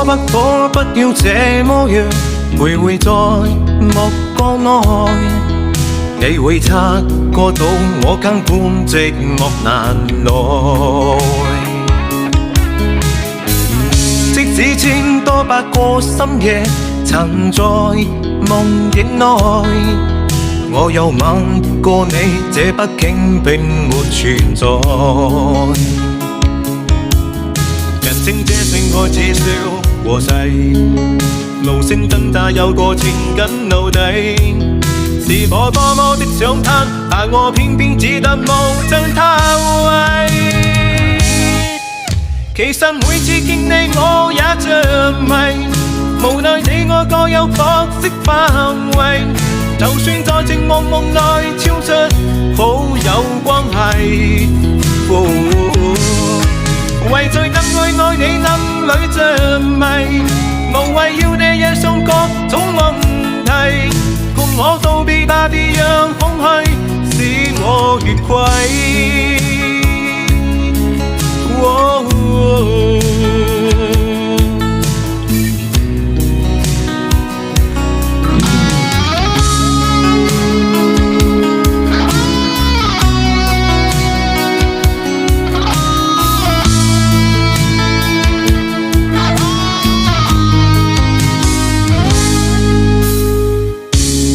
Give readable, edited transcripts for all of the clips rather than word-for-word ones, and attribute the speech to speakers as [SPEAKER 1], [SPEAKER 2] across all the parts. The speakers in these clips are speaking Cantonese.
[SPEAKER 1] 不可不要這麼樣徘徊在目光內，你會察覺到我根本寂寞難耐。即使千多百個深夜曾在夢境內，我有吻過你，這畢竟並沒存在。人稱這性愛似笑和誓，無聲掙扎有個情感奴隸，是我多麼的想他，但我偏偏只得無盡偷慰。其實每次見你我也着迷，無奈你我各有角色範圍，就算在寂寞夢內超出好友關係。為在暗愛你暗裏着迷，無謂要你惹上各種問題，共我道別吧，別讓空虛使我越軌。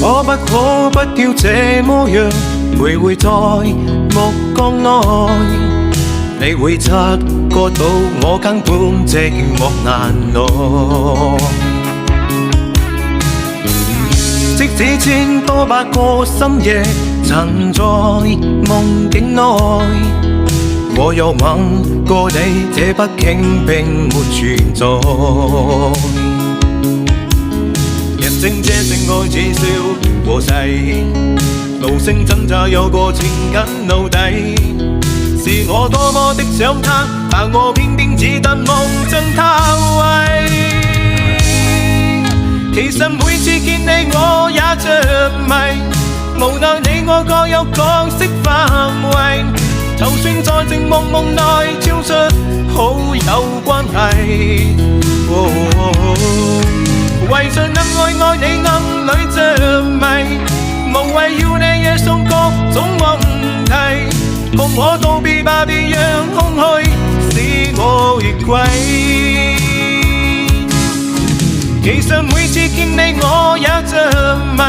[SPEAKER 1] 可不可不要這麼樣徘徊在目光內，你會察覺到我根本寂寞難耐。即使千多百個深夜曾在夢境內，我有吻過你，這畢竟並沒存在。人稱這性愛似笑和誓，無聲掙扎有個情感奴隸，是我多麼的想他，但我偏偏只得無盡偷慰。其實每次見你我也着迷，無奈你我各有角色範圍，就算在寂寞夢內超出好友關係。為在暗愛你暗裏着迷，無謂要你惹上各種問題，共我道別吧，別讓空虛使我越軌。其實每次見你我也着迷，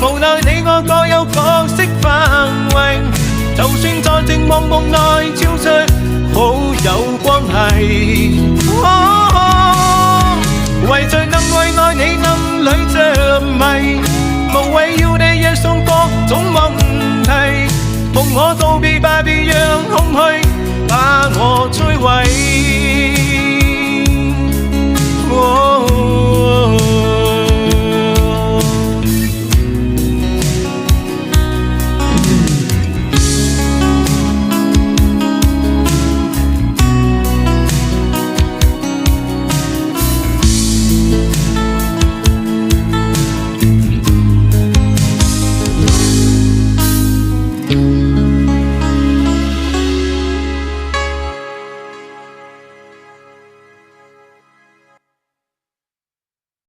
[SPEAKER 1] 無奈你我各有角色範圍，就算在寂寞夢內超出好友關係。為在暗愛你暗裏着迷，無謂要你惹上各種問題，共我道別吧，別讓空虛